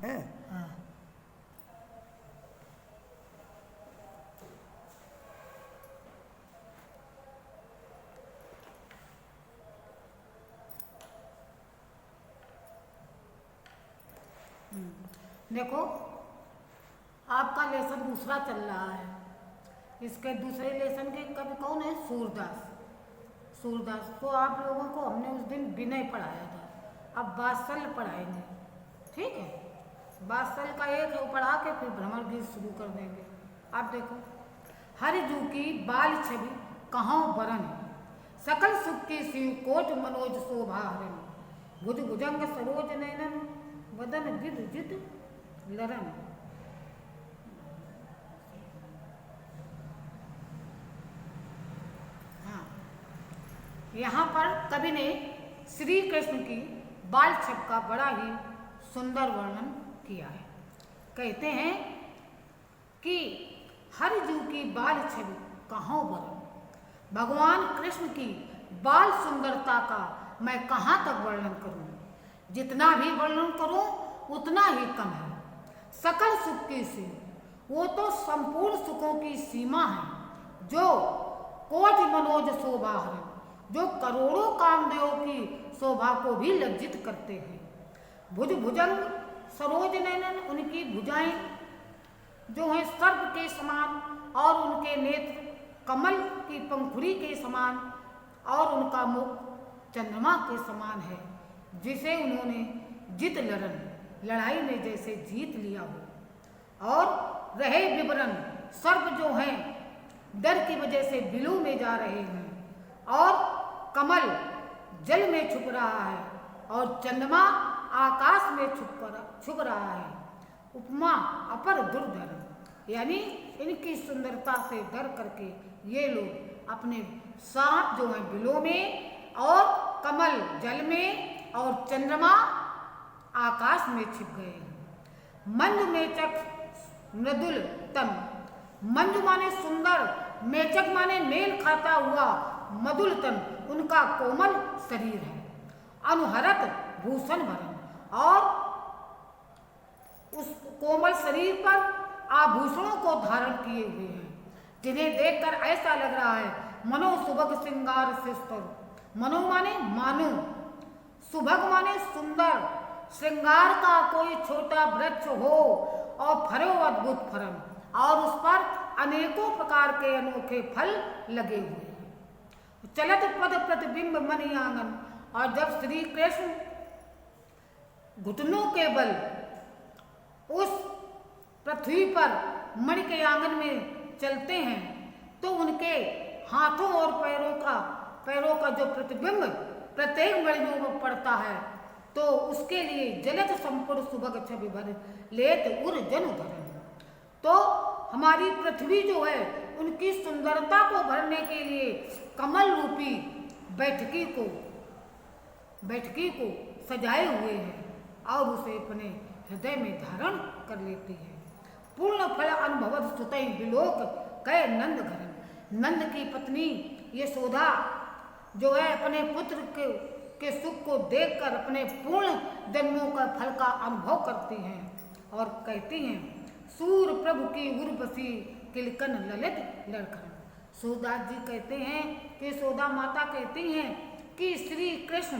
है। हाँ। देखो आपका लेसन दूसरा चल रहा है। इसके दूसरे लेसन के कवि कौन है? सूरदास। सूरदास को आप लोगों को हमने उस दिन विनय पढ़ाया था, अब वात्सल्य पढ़ाएंगे, ठीक है? वात्सल्य का एक पढ़ा के फिर भ्रमर गीत शुरू कर देंगे। आप देखो, हरिजू की बाल छवि कहाँ बरन, सकल सुख की शिव कोट मनोज शोभा हरन, भुज भुजंग सरोज नैनन, वदन विद जित लरन। हाँ, यहाँ पर कवि ने श्री कृष्ण की बाल छब का बड़ा ही सुंदर वर्णन किया है। कहते हैं कि हरिजू की बाल छवि कहाँ बरन, भगवान कृष्ण की बाल सुंदरता का मैं कहाँ तक वर्णन करूं, जितना भी वर्णन करूं उतना ही कम है। सकल सुख की सीमा, वो तो संपूर्ण सुखों की सीमा है, जो कोटि मनोज शोभा है, जो करोड़ों कामदेवों की शोभा को भी लज्जित करते हैं। भुज भुजंग सरोज नैनन, उनकी भुजाएं जो हैं सर्प के समान, और उनके नेत्र कमल की पंखुड़ी के समान, और उनका मुख चंद्रमा के समान है, जिसे उन्होंने जित लड़न, लड़ाई में जैसे जीत लिया हो। और रहे विवरण, सर्प जो हैं डर की वजह से बिलू में जा रहे हैं, और कमल जल में छुप रहा है, और चंद्रमा आकाश में छुप रहा है। उपमा अपर दुर्धर, यानी इनकी सुंदरता से डर करके ये लोग अपने सांप जो हैं बिलों में, और कमल जल में, और चंद्रमा आकाश में छिप गए हैं। मंजु मेचक मृदुल तम, मंजु माने सुंदर, मेचक माने मेल खाता हुआ, मधुल तन उनका कोमल शरीर है, अनुहरत भूषण भरन, और उस कोमल शरीर पर आभूषणों को धारण किए हुए हैं, जिन्हें देखकर ऐसा लग रहा है मनो सुभग श्रृंगार शिस्तर। मनो माने मानो, सुभग माने सुंदर, श्रृंगार का कोई छोटा वृक्ष हो और फरो अद्भुत फरन, और उस पर अनेकों प्रकार के अनोखे फल लगे हुए हैं। चलत पद प्रतिबिंब मणि आंगन, और जब श्री कृष्ण घुटनों के बल उस पृथ्वी पर मणि के आंगन में चलते हैं, तो उनके हाथों और पैरों का जो प्रतिबिंब प्रत्येक मणियों में पड़ता है, तो उसके लिए जलत संपूर्ण सुभग छवि भर लेत उर जन धरन। तो हमारी पृथ्वी जो है, उनकी सुंदरता को भरने के लिए कमल रूपी बैठकी को सजाए हुए हैं, और उसे अपने हृदय में धारण कर लेती है। पूर्ण फल अनुभव सुतई विलोक कह नंद घरन, नंद की पत्नी यशोदा जो है अपने पुत्र के सुख को देखकर अपने पूर्ण जन्मों का फल का अनुभव करती हैं, और कहती हैं सूर प्रभु की उर्वशी किलकन ललित लड़खड़न। सूरदास जी कहते हैं कि यशोदा माता कहती हैं कि श्री कृष्ण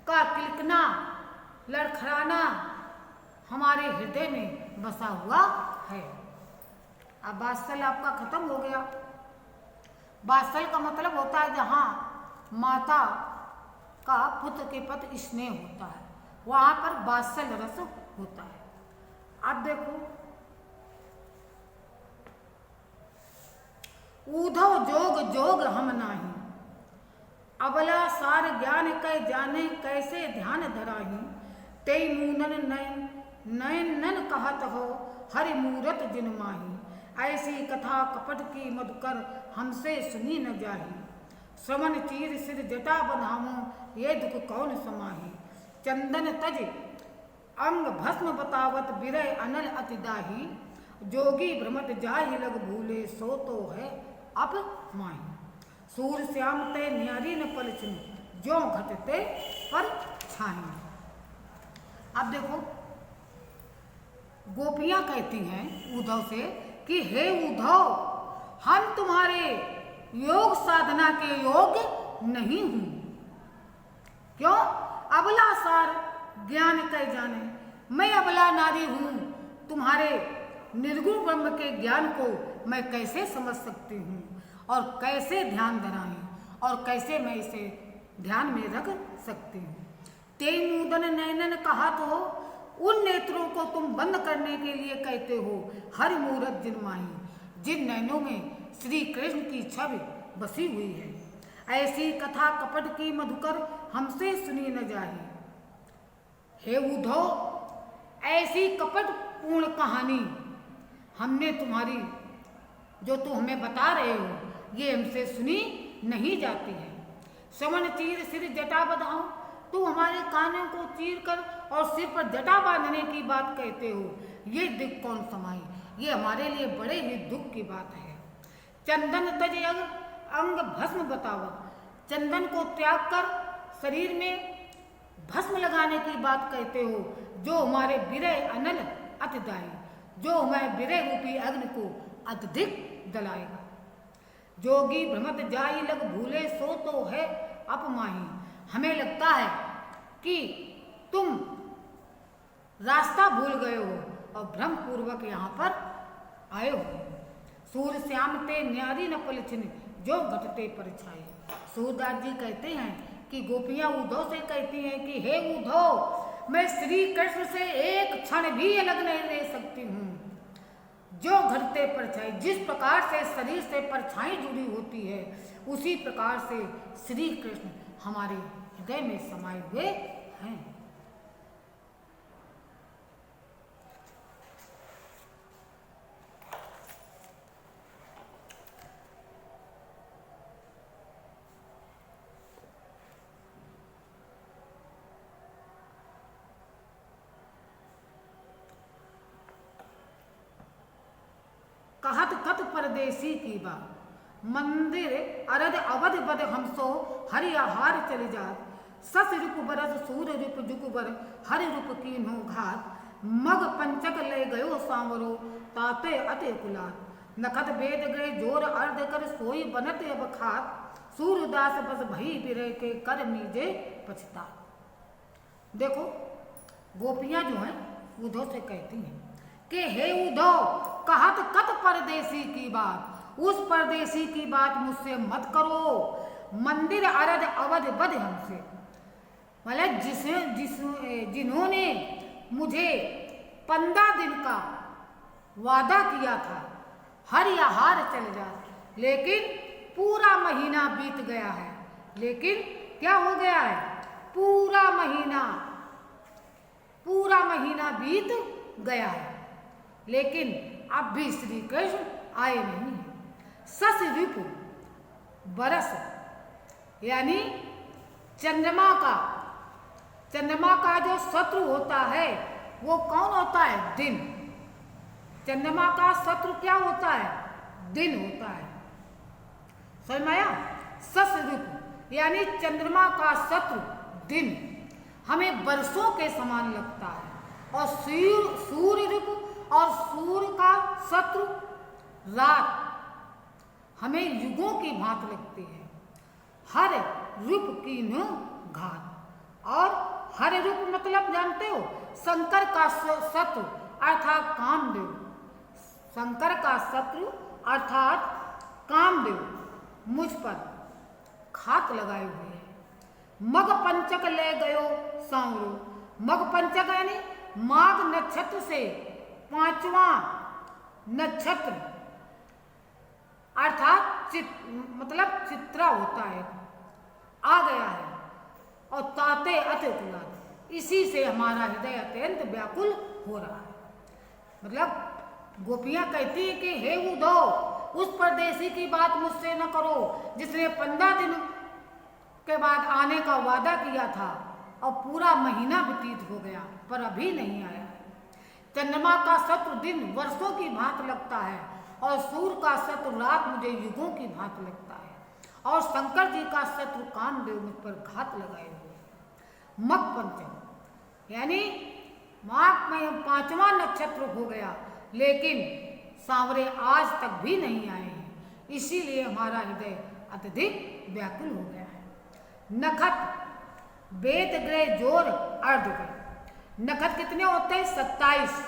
का किलकना लड़खड़ाना हमारे हृदय में बसा हुआ है। अब वात्सल्य आपका खत्म हो गया। वात्सल्य का मतलब होता है जहाँ माता का पुत्र के प्रति स्नेह होता है, वहाँ पर वात्सल्य रस होता है। अब देखो, ऊधव जोग जोग हम नाही, अबला सार ज्ञान कै जाने कैसे ध्यान धराही, ते मूनन नयन कहत हो हरि मूरत जिन माही, ऐसी कथा कपट की मधुकर हमसे सुनी न जाही, श्रवण चीर सिर जटा बंधाऊं ये दुख कौन समाही, चंदन तज अंग भस्म बतावत विरय अनल अतिदाही, जोगी भ्रमत जाहि लग भूले सो तो है अब माही, सूर श्याम ते न्यारी न पलछन ज्यों घटते पर छाही। अब देखो गोपियां कहती हैं उद्धव से कि हे उद्धव, हम तुम्हारे योग साधना के योग्य नहीं हूं। क्यों? अबला सार ज्ञान कह जाने, मैं अबला नारी हूं, तुम्हारे निर्गुण ब्रह्म के ज्ञान को मैं कैसे समझ सकती हूँ और कैसे ध्यान धराएं और कैसे मैं इसे ध्यान में रख सकती हूँ। तेई नूदन नैनन कहा तो उन नेत्रों को तुम बंद करने के लिए कहते हो, हरि मूरत जिनमाही, जिन नैनों में श्री कृष्ण की छवि बसी हुई है। ऐसी कथा कपट की मधुकर हमसे सुनी न जाए। हे उद्धव, ऐसी कपट पूर्ण कहानी हमने तुम्हारी जो तुम हमें बता रहे हो ये हमसे सुनी नहीं जाती है। श्रवण चीर सिर जटा बधाओ, तुम हमारे कानों को चीर कर और सिर पर जटा बांधने की बात कहते हो, ये दुख कौन समाई, ये हमारे लिए बड़े ही दुख की बात है। चंदन तज अंग भस्म बतावा, चंदन को त्याग कर शरीर में भस्म लगाने की बात कहते हो, जो हमारे विरह अनल अतिदायी, जो हमारे विरह रूपी अग्नि को अत्यधिक जलाएगा। जोगी भ्रमत जाई लग भूले सो तो है अपमाही, हमें लगता है कि तुम रास्ता भूल गए हो और भ्रम पूर्वक यहाँ पर आए हो। सूर्य श्याम ते न्यारी न पलछिन, जो घटते परछाई। सूरदास जी कहते हैं कि गोपियां उद्धव से कहती हैं कि हे उद्धव, मैं श्री कृष्ण से एक क्षण भी अलग नहीं रह सकती हूँ। जो घटते परछाई, जिस प्रकार से शरीर से परछाई जुड़ी होती है उसी प्रकार से श्री कृष्ण हमारे हृदय में समाये हुए हैं। कहत कत परदेसी की बा, मंदिर अरद अवध बद हमसो हरि आहार चले जात। सस रूप बरस सूर रूप जुकुबर, हरि रूप कीन्हो घात। मग पंचक ले गयो सांवरो, ताते अते कुलात। नखत वेद गए जोर अर्ध कर, सोई बनत अब खात। सूरदास बस भई बिरह के, कर मीजे पछता। देखो गोपियां जो हैं उद्धव से कहती हैं कि हे उद्धव, कहत कत परदेसी की बात, उस परदेसी की बात मुझसे मत करो। मंदिर अरद अवध बद हमसे, मतलब जिन्होंने मुझे 15 दिन का वादा किया था, हर आहार चल जा, लेकिन पूरा महीना बीत गया है। लेकिन क्या हो गया है? पूरा महीना बीत गया है, लेकिन अब भी श्री कृष्ण आए नहीं है। सस रिपु बरस, यानी चंद्रमा का जो शत्रु होता है वो कौन होता है? दिन। चंद्रमा का शत्रु क्या होता है? दिन होता है। समझ में आया? सस रिपु यानी चंद्रमा का शत्रु दिन हमें वर्षों के समान लगता है, और सूर्य रिपु और सूर्य का शत्रु रात हमें युगों की भांति लगती है। हर रूप की नो घात, और हर रूप मतलब जानते हो? शंकर का शत्रु अर्थात कामदेव। शंकर का शत्रु अर्थात कामदेव मुझ पर घात लगाए हुए हैं। मग पंचक ले गयो सांवरो, मग पंचक यानी माघ नक्षत्र से 5वां नक्षत्र अर्थात मतलब चित्रा होता है, आ गया है, और ताते अतिकुलात, इसी से हमारा हृदय अत्यंत व्याकुल हो रहा है। मतलब गोपियां कहती है कि हे उद्धव, उस परदेसी की बात मुझसे न करो जिसने 15 दिन के बाद आने का वादा किया था और पूरा महीना व्यतीत हो गया पर अभी नहीं आया। चंद्रमा का शत्रु दिन वर्षों की भांति लगता है, और सूर्य का शत्रु रात मुझे युगों की भांति लगता है, और शंकर जी का शत्रु कामदेव मुझ पर घात लगाए हुए। मग पंचम यानी माघ में 5वां नक्षत्र हो गया, लेकिन सांवरे आज तक भी नहीं आए हैं। इसीलिए हमारा हृदय अत्यधिक व्याकुल हो गया है। नखत वेद ग्रह जोर अर्ध ग्रह। नखत कितने होते हैं? 27।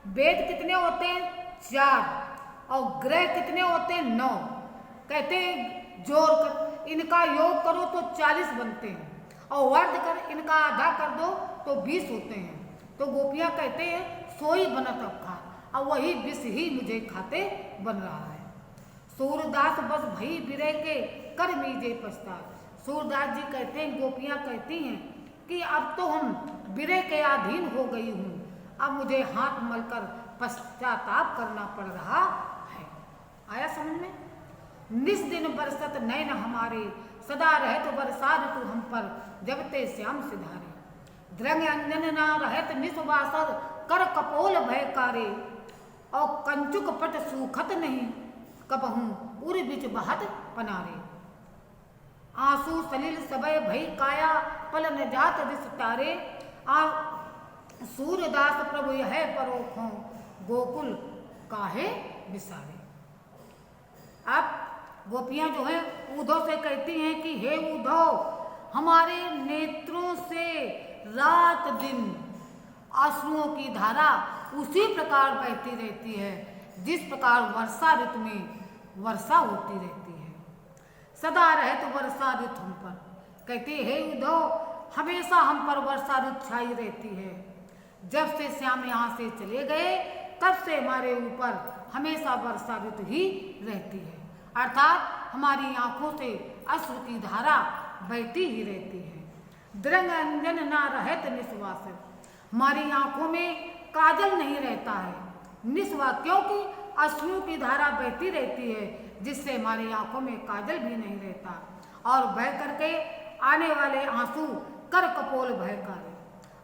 वेद कितने होते हैं? 4। और ग्रह कितने होते हैं? 9। कहते हैं जोड़ कर इनका योग करो तो 40 बनते हैं, और वर्ध कर इनका आधा कर दो तो 20 होते हैं। तो गोपियाँ कहते हैं सोई बनत अब खा, और वही विष ही मुझे खाते बन रहा है। सूरदास बस भई बिरह के कर मीजे पछताए। सूरदास जी कहते हैं, गोपियाँ कहती हैं कि अब तो हम बिरह के अधीन हो गई हूँ, अब मुझे हाथ मलकर पश्चाताप करना पड़ रहा है। आया समझ में? निस दिन बरसत नैन हमारे, सदा रहत बरसा ऋतु हम पर, जब ते श्याम सिधारे। द्रंग अंजन ना रहत निस्वासर, कर कपोल भयकारे, और कंचुक पट सूखत नहीं, कबहूँ उर बिच बहत पनारे। आंसू सलिल सबय भई काया, पल न जात दिस तारे। सूरदास प्रभु यह परोखों, गोकुल काहे बिसारे। अब गोपियां जो है उद्धव से कहती हैं कि हे उद्धव, हमारे नेत्रों से रात दिन आंसुओं की धारा उसी प्रकार बहती रहती है जिस प्रकार वर्षा ऋतु में वर्षा होती रहती है। सदा रहे तो वर्षा ऋतु हम पर, कहते हे उद्धव, हमेशा हम पर वर्षा ऋतु छाई रहती है। जब से श्याम यहाँ से चले गए तब से हमारे ऊपर हमेशा वर्षा ऋतु ही रहती है, अर्थात हमारी आंखों से अश्रु की धारा बहती ही रहती है। द्रंग अंजन ना रहत निस्वास, हमारी आंखों में काजल नहीं रहता है। निस्वा क्योंकि अश्रु की धारा बहती रहती है, जिससे हमारी आंखों में काजल भी नहीं रहता, और बह करके आने वाले आंसू कर कपोल भयकारे,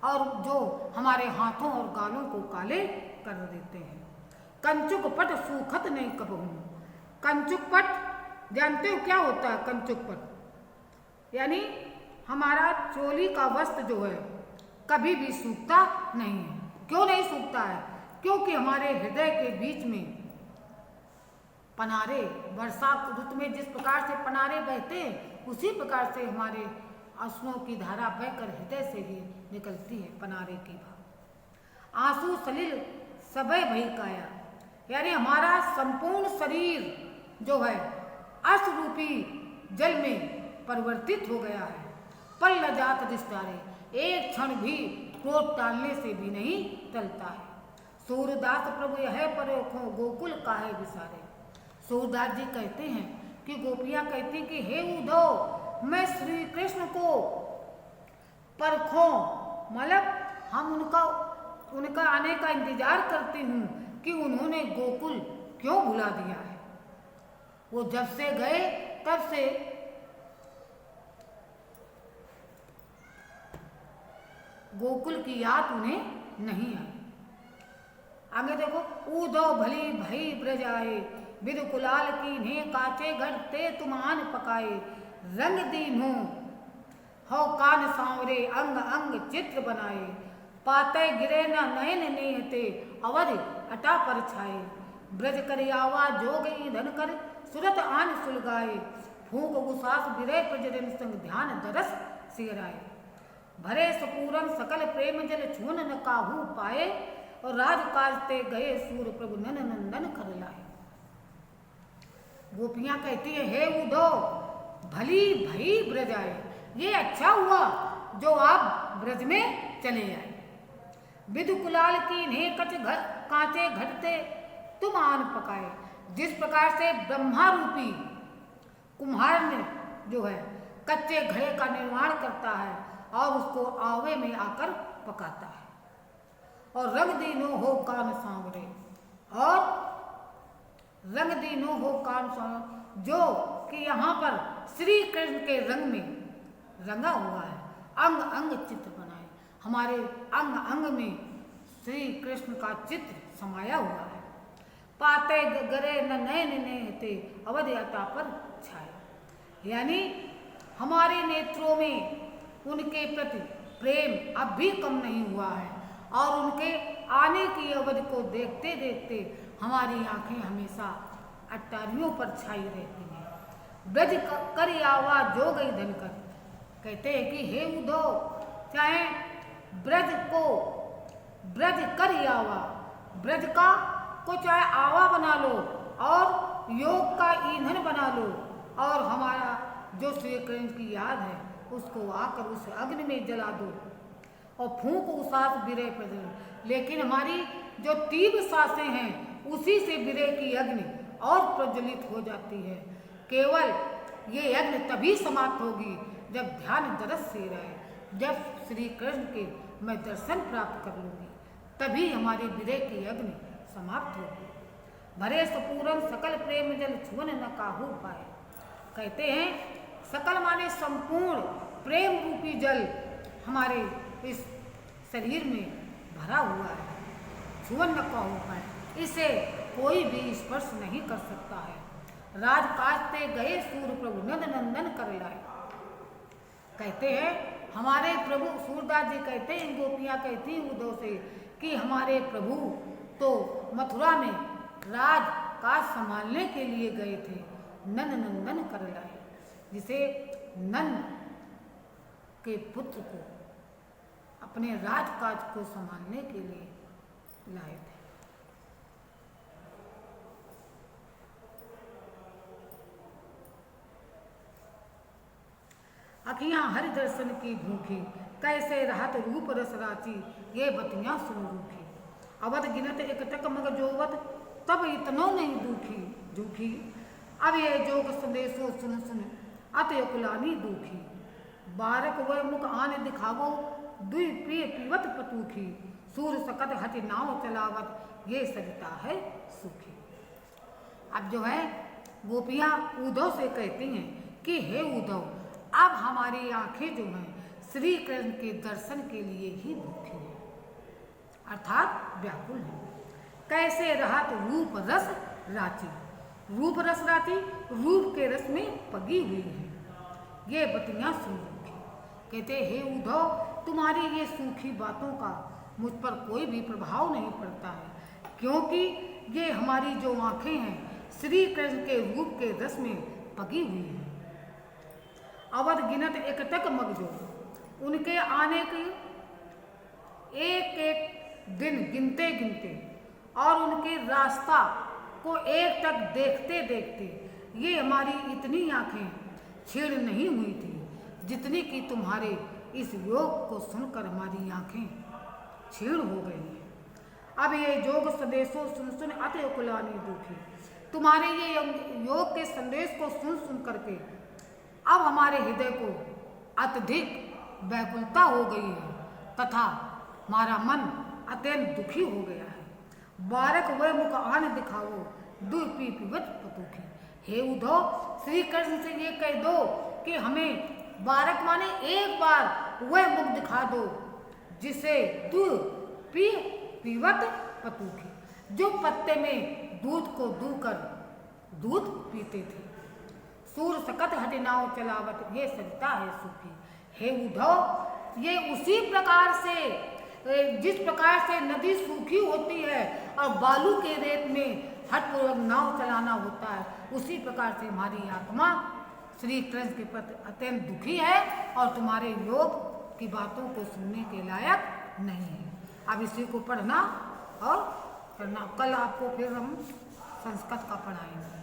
और जो हमारे हाथों और गालों को काले कर देते हैं। कंचुक पट सूखत नहीं कबहूँ। कंचुक पट जानते हो क्या होता है? कंचुक पट यानी हमारा चोली का वस्त्र जो है कभी भी सूखता नहीं है। क्यों नहीं सूखता है? क्योंकि हमारे हृदय के बीच में पनारे, वर्षा ऋतु में जिस प्रकार से पनारे बहते हैं, उसी प्रकार से हमारे आंसुओं की धारा बहकर हृदय से ही निकलती है, पनारे की भाव। आंसू सलिल सबय भई काया, यानी हमारा संपूर्ण शरीर जो है अश्रुरूपी जल में परिवर्तित हो गया है। पल न जात दिस्तारे, एक क्षण भी क्रोध टालने से भी नहीं टलता है। सूरदास प्रभु यह परोखों, गोकुल काहे बिसारे। सूरदास जी कहते हैं कि गोपियाँ कहती कि हे उद्धव, मैं श्री कृष्ण को परखों, मतलब हम उनका आने का इंतजार करती हूँ कि उन्होंने गोकुल क्यों भुला दिया है। वो जब से गए तब से गोकुल की याद उन्हें नहीं आई। आगे देखो, उद्धव भली भई ब्रज आए, विदु कुलाल की ने काचे घटते तुमान पकाए। रंग दीन्हो हो कान सांवरे, अंग अंग चित्र बनाए। पाते गिरे न नयन नेहते, अवध अटा पर छाए। ब्रज कर आवा जोग ईंधन कर, सुरत आन सुलगाए। फूक गुसास बिरे प्रजन संग, ध्यान दरस सिगराए। भरे सपूरन सकल प्रेम जल, छून न काहू पाए। और राजकाज ते गए सूर, प्रभु नन नंदन कर लाए। गोपियां कहती है हे उद्धव, भली भई ब्रज आए, ये अच्छा हुआ जो आप ब्रज में चले आए। विदु कुलाल की ने कांचे घटते तुम आन पकाए। जिस प्रकार से ब्रह्मा रूपी कुम्हार ने जो है कच्चे घड़े का निर्माण करता है और उसको आवे में आकर पकाता है। और रंग दीनो हो कान सांवरे, और रंग दीनो हो कान सांवरे, जो कि यहाँ पर श्री कृष्ण के रंग में रंगा हुआ है। अंग अंग चित्र बनाए, हमारे अंग अंग में श्री कृष्ण का चित्र समाया हुआ है। पाते गरे न नयन नेहते, अवध अटा पर छाए। यानी हमारे नेत्रों में उनके प्रति प्रेम अब भी कम नहीं हुआ है, और उनके आने की अवधि को देखते देखते हमारी आंखें हमेशा अटारियों पर छाई रहती हैं। ब्रज कर आवा जो गई धनकर, कहते हैं कि हे उद्धव, चाहे ब्रज को ब्रज कर आवा, ब्रज का को चाहे आवा बना लो और योग का ईंधन बना लो, और हमारा जो श्री कृष्ण की याद है उसको आकर उस अग्नि में जला दो और फूंक उसास बिरे प्रज्वल। लेकिन हमारी जो तीव्र सांसें हैं उसी से बिरे की अग्नि और प्रज्वलित हो जाती है। केवल ये अग्नि तभी समाप्त होगी जब ध्यान दरस से रहे, जब श्री कृष्ण के मैं दर्शन प्राप्त कर लूँगी, तभी हमारी बिरे की अग्नि समाप्त होगी। भरे सपूरन सकल प्रेम जल छुअन न काहू पाए, कहते हैं सकल माने संपूर्ण प्रेम रूपी जल हमारे इस शरीर में भरा हुआ है, छुअन न काहू पाए, इसे कोई भी स्पर्श नहीं कर सकता है। राज काजते गए सूर्य प्रभु नंद नंदन कर लाए, कहते हैं हमारे प्रभु, सूरदास जी कहते हैं, गोपियाँ कहती हैं उद्धव से कि हमारे प्रभु तो मथुरा में राज काज संभालने के लिए गए थे, नंद नंदन कर लाए, जिसे नंद के पुत्र को अपने राजकाज को संभालने के लिए लाए थे। अखियां हरि दर्शन की भूखी, कैसे रहत रूप रस राची, ये बतियां सुन रूखी। अवध गिनत एक तक मग जोवत, तब इतनो नहीं दुखी झूठी। अब ये जोग संदेशो सुन सुन, अत कुलानी दुखी। बारक वह मुख आन दिखावो, दुई प्रिय पीवत पतूखी। सूर सकत हति नाव चलावत, ये सरिता है सुखी। अब जो है गोपियाँ उद्धव से कहती हैं कि हे उद्धव, अब हमारी आंखें जो हैं श्री कृष्ण के दर्शन के लिए ही भूखी हैं, अर्थात व्याकुल हैं। कैसे रहत रूप रस राची, रूप रस राची रूप के रस में पगी हुई है, ये बतियां सुन रूखी। कहते हे उद्धव, तुम्हारी ये सूखी बातों का मुझ पर कोई भी प्रभाव नहीं पड़ता है, क्योंकि ये हमारी जो आंखें हैं श्री कृष्ण के रूप के रस में पगी हुई हैं। अवध गिनत एक तक मगजो, उनके आने के एक एक दिन गिनते गिनते और उनके रास्ता को एक तक देखते देखते ये हमारी इतनी आंखें छीड़ नहीं हुई थी जितनी कि तुम्हारे इस योग को सुनकर हमारी आंखें छीड़ हो गई हैं। अब ये योग संदेशों सुन सुन अति कुलानी दुखी, तुम्हारे ये योग के संदेश को सुन सुन करके अब हमारे हृदय को अत्यधिक व्याकुलता हो गई है तथा हमारा मन अत्यंत दुखी हो गया है। बारक वह मुख आन दिखाओ, दुर्पी पिबत पतुखी। हे उद्धव, श्री कृष्ण से ये कह दो कि हमें बारक माने एक बार वह मुख दिखा दो जिसे दुर्पी पिबत पतुखी, जो पत्ते में दूध को दूकर दूध पीते थे। सूर सकत हटि नाव चलावत, ये सरिता है सुखी। हे उद्धव, ये उसी प्रकार से जिस प्रकार से नदी सूखी होती है और बालू के रेत में हठपूर्वक नाव चलाना होता है, उसी प्रकार से हमारी आत्मा श्री कृष्ण के प्रति अत्यंत दुखी है और तुम्हारे योग की बातों को सुनने के लायक नहीं है। अब इसी को पढ़ना और करना, कल आपको फिर हम संस्कृत का पढ़ाएंगे।